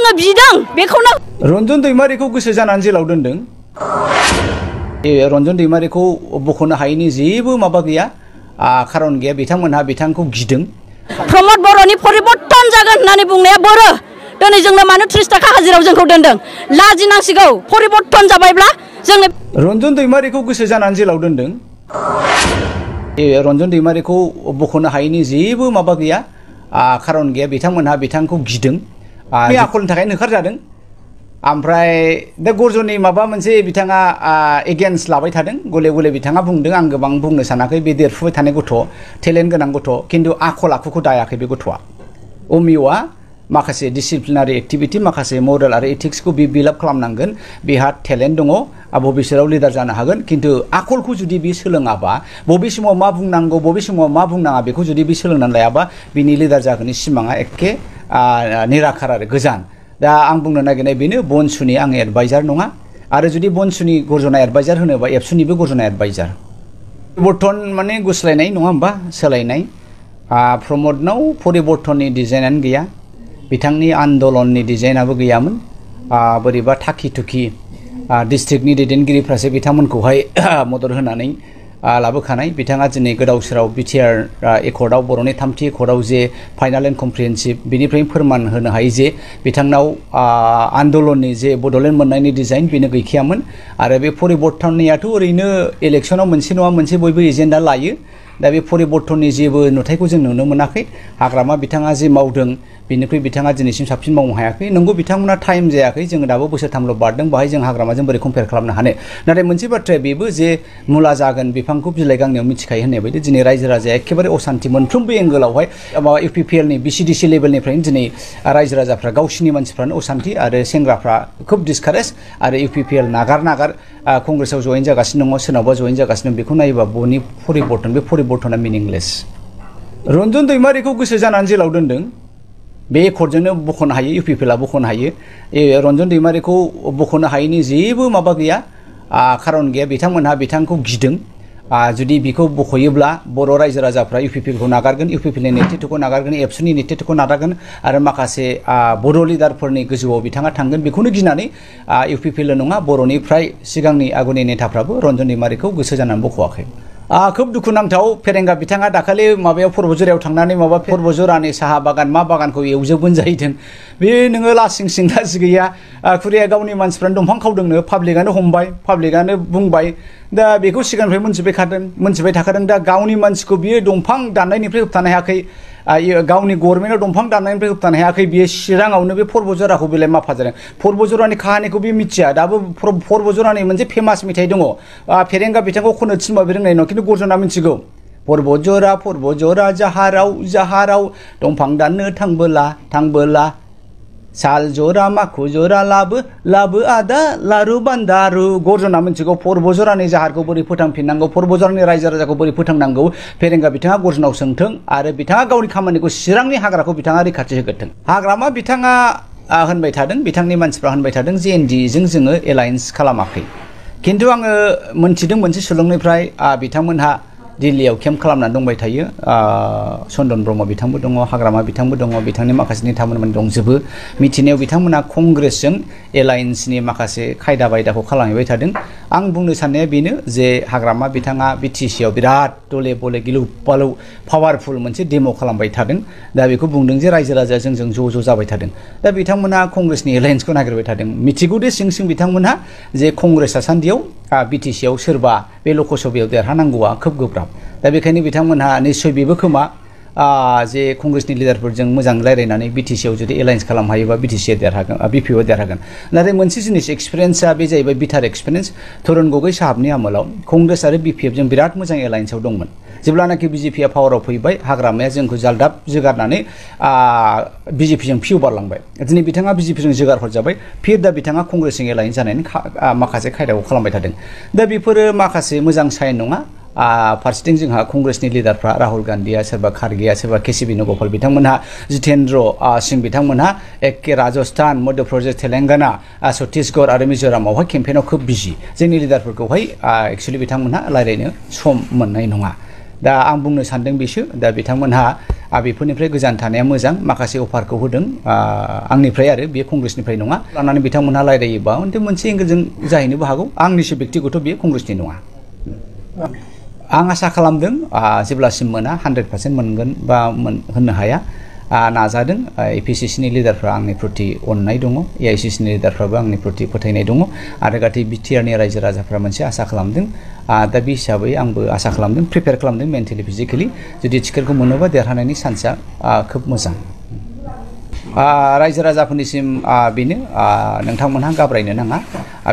जोङो बिदों बेखौनो रन्जन दैमारिखौ गोसो जानानै जेलाव दोनदों रन्जन दैमारिखौ बख'नो हायैनि जेबो माबा गैया खारन गैया बिथांमोनहा बिथांखौ गिदों प्रमद बर'नि परिबर्तन जागोन होननानै बुंनाया बोरो दिनै जोंनो मानो 30 थाखा हाजिरायाव जोंखौ दोनदों लाजिनांसिगौ परिबर्तन जाबायब्ला जोंनो रन्जन दैमारिखौ गोसो जानानै जेलाव दोनदों रन्जन दैमारिखौ बख'नो हायैनि जेबो माबा गैया खारन गैया बिथांमोनहा बिथांखौ गिदों बे आखलनि थाखायनो होखारजादों ओमफ्राय दा गर्जननि माबा मोनसे बिथाङा एगेन्स्ट लाबाय थादों गले गले बिथाङा बुंदों आं गोबां बुंनो सानाखै बे देरफुबाय थानाय गथ' टेलेन्ट गोनां गथ' खिन्थु आखल आखुखौ दायाखै बे गथ'आ अमिय'आ माखासे डिसिप्लिनारि एक्टिभिटी माखासे मरेल आरो एथिक्सखौ बे बिल्ड आप खालामनांगोन बेहा टेलेन्ट दङ भबिष्यताव लिडार जानो हागोन खिन्थु आखलखौ जुदि बे सोलोङाबा बबे समाव मा बुंनांगौ बबे समाव मा बुंनाङा बेखौ जुदि बे सोलोंनानै लायाबा बिनि लिडार जागोननि सिमाङा एखे निराखार आरो गोजान दा आं बुंनो नागिरनाय बेनो बनसुनि आं एडभाइजार नङा आरो जुदि बनसुनि गर्जना एडभाइजार होनोबा एबसुनिबो गर्जना एडभाइजार परिबर्तन माने गुस्लायनाय नङा होमबा सोलायनाय प्रमदनाव परिबर्तननि डिजाइनानो गैया बिथांनि आन्दलननि डिजाइनाबो गैयामोन बोरैबा थाखि थुखि डिस्ट्रिक्टनि दैदेनगिरिफ्रासो बिथांमोनखौहाय मदद होनानै लाबोखानाय बिथाङा दिनै गोदाव सोराव बिटिआर एकर्डआव बर'नि 3थि एकर्डआव जे फाइनाल एन्ड कमप्रिहेन्सिभ बिनिफ्रायनो फोरमान होनो हायो जे बिथांनाव आन्दलननि जे बड'लेण्ड मोननायनि डिजाइन बेनो गैखायामोन आरो बे परिबर्तननियाथ' ओरैनो इलेक्सनाव मोनसे नङा मोनसे बयबो एजेन्डा लायो दा बे परिबर्तननि जेबो नुथायखौ जों नुनो मोनाखै हाग्रामा बिथाङा जे मावदों बेनिख्रुइ बिथाङा दिनैसिम साबसिन मावनो हायाखै नंगौ बिथांमोना टाइम जायाखै जोङो दाबो बोसोरथामल' बारदों बाहाय जों हाग्रामाजों बोरै कम्पेयार खालामनो हानो नाथाय मोनसे बाथ्राया बेबो जे मुला जागोन बिफांखौ बिलाइ गांनायाव मिथिखायो होननाय बायदि दिनै रायजो राजाया एखेबारे असान्थि मोनफ्रोमबो एंगोलावहाय इउपिपिएलनि बिसिडिसि लेभेलनिफ्रायनो दिनै रायजो राजाफ्रा गावसिनि मानसिफ्रानो असान्थि आरो सेंग्राफ्रा खोब डिसकारेज आरो इउपिपिएल नागार कंग्रेसआव जयेन जागासिनो दङ सोरनावबा जयेन जागासिनो दं बेखौ नायोबा बनि परिबर्तन बे परिबर्तना मिनिंलेस रन्जन दैमारिखौ गोसो जानानै जेलाव दोनदों बे एकर्डजोंनो बख'नो हायो इउपिपिएलआ बख'नो हायो रन्जन दैमारिखौ बख'नो हायैनि जेबो माबा गैया खारन गैया बिथांमोनहा बिथांखौ गिदों जुदि बिखौ बख'योब्ला बर' रायजो राजाफ्रा इउपिपिएलखौ नागारगोन इउपिपिएलनि नेतृत्वखौ नागारगोन एबसुनि नेतृत्वखौ नागारगोन आरो माखासे बर' लिडारफोरनि गोजौआव बिथाङा थांगोन बेखौनो गिनानै इउपिपिएल नङा बर'निफ्राय सिगांनि आगुनि नेताफ्राबो रन्जन दैमारिखौ गोसो जानानै बख'वाखै खोब दुखुनांथाव फेरेंगा बिथाङा दाखालि माबायाव पर्बजरायाव थांनानै माबा पर्बजरानि साहा बागान मा बागानखौ एवजोबगोन जाहैदों बे नोङो लासिं सिं लाजि गैया खुरिया गावनि मानसिफ्रानो दंफां खावदोंनो पाब्लिकआनो हमबाय पाब्लिकआनो बुंबाय दा बेखौ सिगांनिफ्राय मोनथिबाय थाखादों दा गावनि मानसिखौ बियो दंफां दाननायनिफ्राय होबथानो हायाखै गावनि गभर्नमेन्टआव दंफां दाननायनिफ्राय होबथानो हायाखै बियो चिराङावनो बे पर्बजराखौ बेलाय मा फाजादों पर्बजरानि काहानिखौ बे मिथिया दाबो पर्बजरानि मोनसे फेमास मेथाइ दङ फेरेंगा बिथांखौ खननो थिनबा बे रोंनाय नङा खिन्थु गर्जना मिथिगौ पर्बजरा जाहाराव दंफां दाननो थांबोला साल जरा माखु जरा लाबो आदा लारु बान्दारु गर्जना मिथिगौ पर्बजरानि जाहारखौ बोरै फोथांफिननांगौ पर्बजरानि रायजो राजाखौ बोरै फोथांनांगौ फेरेंगा बिथाङा गर्जनाव सोंथों आरो बिथाङा गावनि खामानिखौ चिरांनि हाग्राखौ बिथाङा रैखाथि होगोरथों हाग्रामा बिथाङा होनबाय थादों बिथांनि मानसिफ्रा होनबाय थादों जे एनडिएजों जोङो एलायन्स खालामाखै खिन्थु आङो मोनथिदों मोनसे सुलुंनिफ्राय बिथांमोनहा दिल्लीयाव केम्प खालामनानै दंबाय थायो चन्दन ब्रह्म बिथांबो दङ हाग्रामा बिथांबो दङ बिथांनि माखासे नेतामोन दंजोबो मिथिनायाव बिथांमोना कंग्रेसजों एलायन्सनि माखासे खायदा बायदाखौ खालामहैबाय थादों आं बुंनो साननाया बेनो जे हाग्रामा बिथाङा बिटिसिआव बिराद दले बले गिलु बालु पावारफुल मोनसे डेम' खालामबाय थादों दा बेखौ बुंदों जे रायजो राजाया जोंजों ज' जाबाय थादों दा बिथांमोना कंग्रेसनि एलायन्सखौ नागिरबाय थादों मिथिगौ दे सिं सिं बिथांमोनहा जे कंग्रेस आसान्दियाव बिटिसिआव सोरबा बे लकसभायाव देरहानांगौआ खोब गोब्राब दा बेखायनो बिथांमोनहा निस्सय बेबो खोमा जे कंग्रेसनि लिडारफोरजों मोजां रायलायनानै बिटिसिआव जुदि एलायन्स खालामनो हायोबा बिटिसिआ देरहागोन बिपिअ देरहागोन नाथाय मोनसे जिनिस एक्सपिरियेन्सआ बे जाहैबाय बिटार एक्सपिरियेन्स तरुन गगৈ साहाबनि आमोलाव कंग्रेस आरो बिपिएफजों बिराद मोजां एलायन्सआव दंमोन जेब्लानाखि बिजेपिआ पावाराव फैबाय हाग्रामाया जोंखौ जालदाब जोगारनानै बिजेपिजों फिउ बारलांबाय दिनै बिथाङा बिजेपिजों जोगार हरजाबाय फिर दा बिथाङा कंग्रेसजों एलायन्स जानायनि माखासे खायदाखौ खालामबाय थादों दा बेफोरो माखासे मोजां साइन नङा फारसेथिं जोंहा कंग्रेसनि लिडारफ्रा राहुल गान्धीया सोरबा खारगेया सोरबा केसि बेनुगोपाल बिथांमोनहा जितेन्द्र सिंह बिथांमोनहा एखे राजस्थान मध्य प्रदेश तेलेंगाना छत्तीसगढ़ आरो मिज'रामावहाय केम्पेइनाव खोब बिजि जोंनि लिडारफोरखौहाय एक्सुवेलि बिथांमोनहा रायलायनो सम मोननाय नङा दा आं बुंनो सानदों बिसो दा बिथांमोनहा बेफोरनिफ्राय गोजान थानाया मोजां माखासे अफारखौ होदों आंनिफ्राय आरो बे कंग्रेसनिफ्राय नङा लानानै बिथांमोनहा रायलायोबा मोनसे एंगेलजों जाहैनोबो हागौ आंनिसो बेक्तिगत बे कंग्रेसनि नङा आं आसा खालामदों जेब्लासिम मोना 100% मोनगोन बा होननो हाया नाजादों एपिसिसि नि लिडारफ्रा आंनि प्रति अननाय दङ एआइसिसि नि लिडारफ्राबो आंनि प्रति फोथायनाय दङ आरो गासै बिटिआरनि रायजो राजाफ्रा मोनसे आसा खालामदों दा बे हिसाबै आंबो आसा खालामदों प्रिपेयार खालामदों मेन्टेलि फिजिकेलि जुदि टिकेटखौ मोनोबा देरहानायनि चान्सआ खोब मोजां रायजो राजाफोरनिसिम बेनो नोंथांमोनहा गाब्रायनो नाङा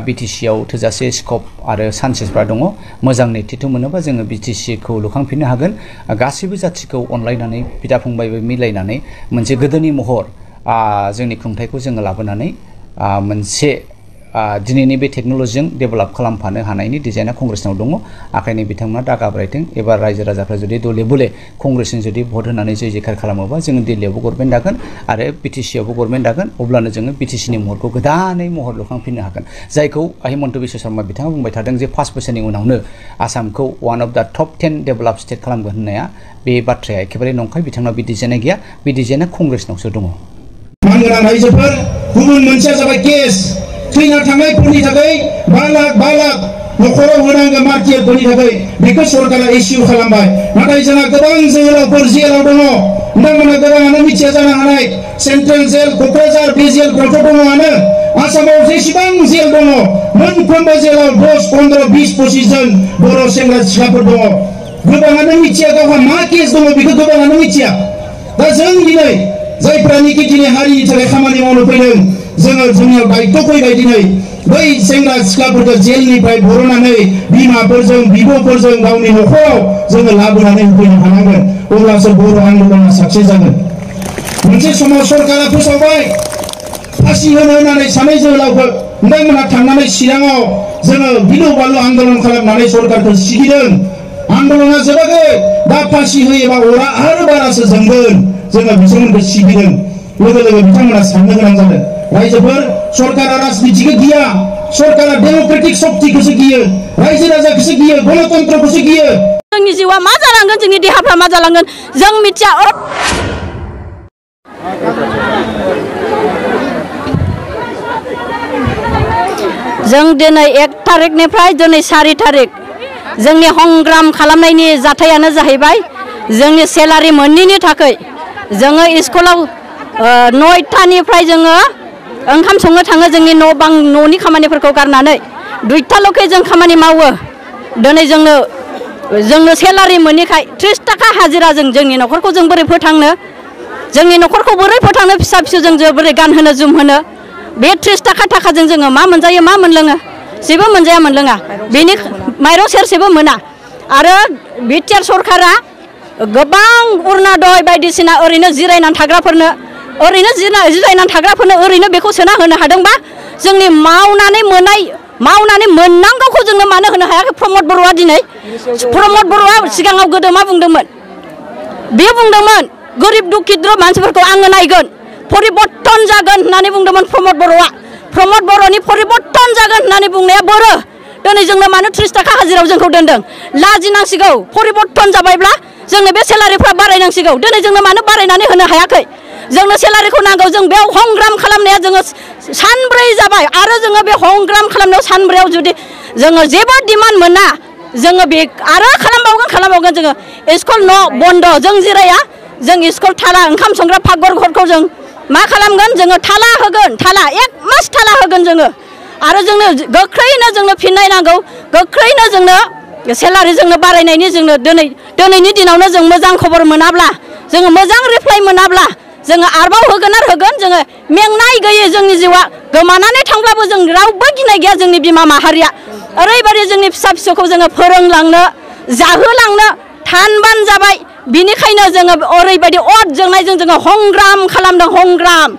बिटिसि आव थोजासे स्कप आरो चान्सेसफ्रा दङ मोजां नेतृत्व मोनोबा जोङो बिटिसि खौ लुखांफिननो हागोन गासैबो जाथिखौ अनलायनानै बिदा फंबायबो मिलायनानै मोनसे गोदोनि महर जोंनि खुंथायखौ जोङो लाबोनानै मोनसे दिनैनि बे टेक्न'लजिजों डेभेलप खालामफानो हानायनि डिजाइना कंग्रेसनाव दङ आखायनो बिथांमोना दा गाब्रायथों एबार रायजो राजाफ्रा जुदि दले बले कंग्रेसजों जुदि भट होनानै जय जयकार खालामोबा जोङो दिल्लीयावबो गभर्नमेन्ट दागोन आरो बिटिसि आवबो गभर्नमेन्ट दागोन अब्लानो जोङो बिटिसि नि महरखौ गोदानै महर लुखांफिननो हागोन जायखौ हिमन्त बिश्व शर्मा बिथाङा बुंबाय थादों जे 5 बोसोरनि उनावनो आसामखौ one of the top 10 develop state खालामगोन होननाया बे बाथ्राया एखेबारे नंखाय बिथांनाव बे डिजाइना गैया बे डिजाइना कंग्रेसनावसो दङ मानगोनां रायजोफोर गुबुन मोनसेया जाबाय केस थैना थांनायफोरनि थाखाय 5 लाख नखराव होनांगौ मार्टियारफोरनि थाखाय बेखौ सरकारा इस्यु खालामबाय नाथाय जोंहा गोबां जोहोलावफोर जेलाव दङ नोंथांमोना गोबाङानो मिथिया जानो हानाय सेन्ट्रेल जेल क'क्राझार बे जेलफ्रावथ' दङआनो आसामाव जेसेबां जेल दङ मोनफ्रोमबो जेलाव 10, 15, 20, 25 जन बर' सेंग्रा सिख्लाफोर दङ गोबाङानो मिथिया गावहा मा केस दङ बेखौ गोबाङानो मिथिया दा जों दिनै जायफ्रानिकि दिनै हारिनि थाखाय खामानि मावनो फैदों जोङो जोंनियाव दायित्व फैबाय दिनै बै सेंग्रा सिख्लाफोरखौ जेलनिफ्राय बरननानै बिमाफोरजों बिब'फोरजों गावनि न'खराव जोङो लाबोनानै होफैनो हानांगोन अब्लासो बर' आन्दलना साक्सेस जागोन मोनसे समाव सरकारा फोसावबाय फासि होनानै सानै जोहोलावखौ नोंथांमोनहा थांनानै चिराङाव जोङो गिलु बालु आन्दलन खालामनानै सरकारखौ सिगिदों आन्दलना जोबाखै दा फासि होयोबा अरा आरो बारासो जोंगोन जोङो बिथांमोनखौ सिगिदों लोगो लोगो बिथांमोना साननो गोनां जादों रायजोफोर सरकारा राजनितिखौ गिया सरकारा डेम'क्रेटिक शक्तिखौसो गियो रायजो राजाखौसो गियो गणतन्त्रखौसो गियो जोंनि जिउआ मा जालांगोन जोंनि देहाफ्रा मा जालांगोन जों मिथिया जों दिनै 1 थारिखनिफ्राय दिनै 4 थारिख जोंनि संग्राम खालामनायनि जाथायानो जाहैबाय जोंनि सेलारि मोनैनि थाखाय जोङो स्कुलाव 9टानिफ्राय जोङो ओंखाम संनो थाङो जोंनि न' बां न'नि खामानिफोरखौ गारनानै 2टाल'खै जों खामानि मावो दिनै जोंनो सेलारि मोनैखाय 30 थाखा हाजिराजों जोंनि न'खरखौ जों बोरै फोथांनो जोंनि न'खरखौ बोरै फोथांनो फिसा फिसौजों जों बोरै गानहोनो जोमहोनो बे 30 थाखाजों जोङो मा मोनजायो मा मोनलोङो जेबो मोनजाया मोनलोङा बेनि माइरं सेरसेबो मोना आरो बिटिआर सरकारा गोबां अरुणोदय बायदिसिना ओरैनो जिरायनानै थाग्राफोरनो ओरैनो बेखौ सोना होनो हादोंबा जोंनि मावनानै मोननांगौखौ जोंनो मानो होनो हायाखै प्रमद बर'आ दिनै प्रमद बर'आ सिगाङाव गोदो मा बुंदोंमोन बे बुंदोंमोन गोरिब दुखिद्र मानसिफोरखौ आङो नायगोन परिबर्तन जागोन होननानै बुंदोंमोन प्रमद बर'आ प्रमद बर'नि परिबर्तन जागोन होननानै बुंनाया बोरो दिनै जोंनो मानो 30 थाखा हाजिरायाव जोंखौ दोनदों लाजिनांसिगौ परिबर्तन जाबायब्ला जोंनो बे सेलारिफ्रा बारायनांसिगौ दिनै जोंनो मानो बारायनानै होनो हायाखै जोंनो सेलारिखौ नांगौ जों बेयाव संग्राम खालामनाया जोङो सानब्रै जाबाय आरो जोङो बे संग्राम खालामनायाव सानब्रैयाव जुदि जोङो जेबो डिमान्ड मोना जोङो बे आरो खालामबावगोन जोङो स्कुल न' बन्द जों जिराया जों स्कुल थाला ओंखाम संग्रा फागघरखौ जों मा खालामगोन जोङो थाला होगोन 1 मास थाला होगोन जोङो आरो जोंनो गोख्रैनो जोंनो फिननाय नांगौ गोख्रैनो जोंनो सेलारि जोंनो बारायनायनि जोंनो दिनैनि दिनावनो जों मोजां खबर मोनाब्ला जोङो मोजां रिप्लाइ मोनाब्ला जोङो आरोबाव होगोन जोङो मेंनाय गैयै जोंनि जिउआ गोमानानै थांब्लाबो जों रावबो गिनाय गैया जोंनि बिमा माहारिया ओरैबायदि जोंनि फिसा फिसौखौ जोङो फोरोंलांनो जाहोलांनो थानबान जाबाय बिनिखायनो जोङो ओरैबायदि अर जोंनायजों जोङो संग्राम खालामदों संग्राम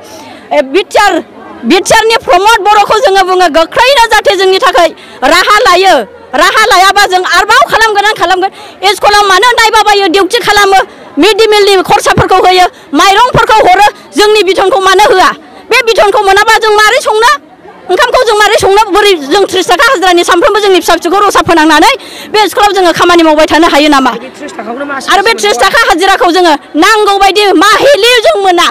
बिटिआरनि प्रमद बर'खौ जोङो बुङो गोख्रैनो जाहाथे जोंनि थाखाय राहा लायाबा जों आरोबाव खालामगोन स्कुलाव मानो नायबाबायो डिउटि खालामो मिड डे मिलनि खरसाफोरखौ होयो माइरंफोरखौ हरो जोंनि बिथनखौ मानो होआ बे बिथनखौ मोनाबा जों मारै संनो ओंखामखौ जों मारै संनो बोरै जों 30 थाखा हाजिरानि सानफ्रोमबो जोंनि फिसा फिसौखौ रसा फोनांनानै बे स्कुलाव जोङो खामानि मावबाय थानो हायो नामा आरो बे 30 थाखा हाजिराखौ जोङो नांगौ बायदि माहिलि जों मोना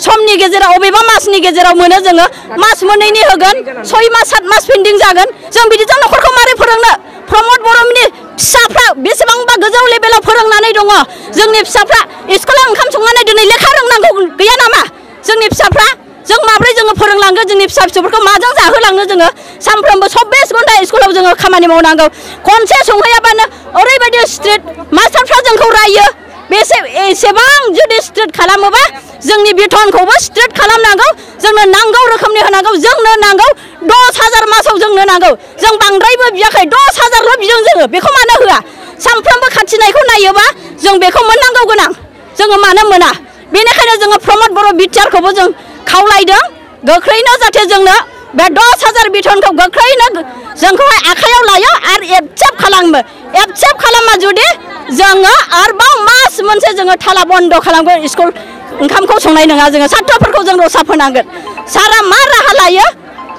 समनि गेजेराव अबेबा मासनि गेजेराव मोनो जोङो मास मोननैनि होगोन 6 मास 7 मास पेन्डिं जागोन जों बिदिजों न'खरखौ मारै फोरोंनो प्रमद बर'नि फिसाफ्रा बेसेबांबा गोजौ लेभेलाव फोरोंनानै दङ जोंनि फिसाफ्रा स्कुलाव ओंखाम संनानै दिनै लेखा रोंनांगौ गैया नामा जोंनि फिसाफ्रा जों माब्रै जोङो फोरोंलांगोन जोंनि फिसा फिसौफोरखौ माजों जाहोलांनो जोङो सानफ्रोमबो 24 घन्टा स्कुलाव जोङो खामानि मावनांगौ खनसे संहैयाबानो ओरैबायदि स्ट्रिक्ट मास्टारफ्रा जोंखौ रायो एसेबां जुदि स्ट्रिक्ट खालामोबा जोंनि बेथनखौबो स्ट्रिक्ट खालामनांगौ जोंनो नांगौ रोखोमनि होनांगौ जोंनो नांगौ 10,000 मासाव जोंनो नांगौ जों बांद्रायबो बियाखै 10,000ल' बिदों जोङो बेखौ मानो होआ सानफ्रोमबो खाथिनायखौ नायोबा जों बेखौ मोननांगौ गोनां जोङो मानो मोना बेनिखायनो जोङो प्रमद बर' बिटिआरखौबो जों खावलायदों गोख्रैनो जाहाथे जोंनो बे 10,000 बेथनखौ गोख्रैनो जोंखौहाय आखायाव लायो आरो एक्सेप्ट खालामो एक्सेप्ट खालामा जुदि जोङो आरोबाव मास मोनसे जोङो थाला बन्द खालामगोन स्कुल ओंखामखौ संनाय नङा जोङो सात्रफोरखौ जों रसा फोनांगोन सारा मा राहा लायो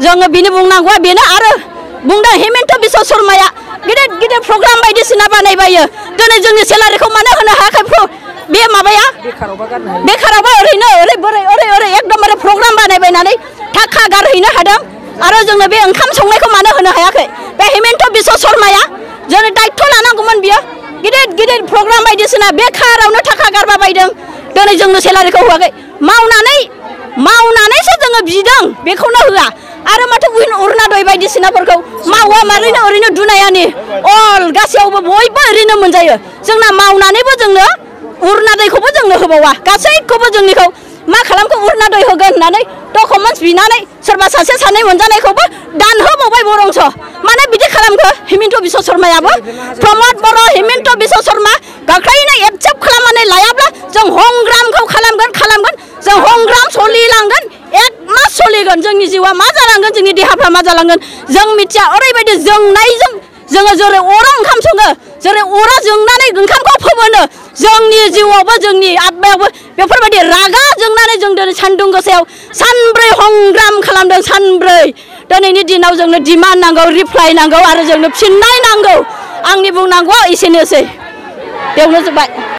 जोङो बिनि बुंनांगौआ बेनो आरो बुंदों हेमन्त बिश्व शर्माया गिदिर गिदिर प्रग्राम बायदिसिना बानायबायो दिनै जोंनि सेलारिखौ मानो होनो हायाखै बे माबाया बेखारावबा ओरैनो ओरै एकदमबारे प्रग्राम बानायबायनानै थाखा गारहैनो हादों आरो जोंनो बे ओंखाम संनायखौ मानो होनो हायाखै बे हेमन्त बिश्व शर्माया जोंनो दायित्व लानांगौमोन बियो गिदिर गिदिर प्रग्राम बायदिसिना बेखारावनो थाखा गारबा बायदों दिनै जोंनो सेलारिखौ होआखै मावनानैसो जोङो बिदों बेखौनो होआ आरो माथो अरुणादय बायदिसिनाफोरखौ मावा मारैनो ओरैनो दुनायानि अल गासैयावबो बयबो ओरैनो मोनजायो जोंना मावनानैबो जोंनो अरुणादयखौबो जोंनो होबावा गासैखौबो जोंनिखौ मा खालामखो अरुणादय होगोन होननानै डकुमेन्ट्स बिनानै सोरबा सासे सानै मोनजानायखौबो दानहोबावबाय बरंस मानो बिदि खालामखो हेमन्त बिश्व शर्मायाबो प्रमद बर' हेमन्त बिश्व शर्मा गोख्रैनो एक्सेप्ट खालामनानै लायाब्ला जों हंग्रामखौ खालामगोन जों हंग्राम सोलिलांगोन 1 मास सोलिगोन जोंनि जिउआ मा जालांगोन जोंनि देहाफ्रा मा जालांगोन जों मिथिया ओरैबायदि जोंनायजों जोङो जेरै अरा ओंखाम सङो जेरै अरा जोंनानै ओंखामखौ फोमोनो जोंनि जिउआवबो जोंनि आत्मायावबो बेफोरबायदि रागा जोंनानै जों दिनै सान्दुं गोसायाव सानब्रै हंग्राम खालामदों सानब्रै दिनैनि दिनाव जोंनो डिमान्ड नांगौ रिप्लाइ नांगौ आरो जोंनो फिननाय नांगौ आंनि बुंनांगौआ एसेनोसै बेयावनो जोब्बाय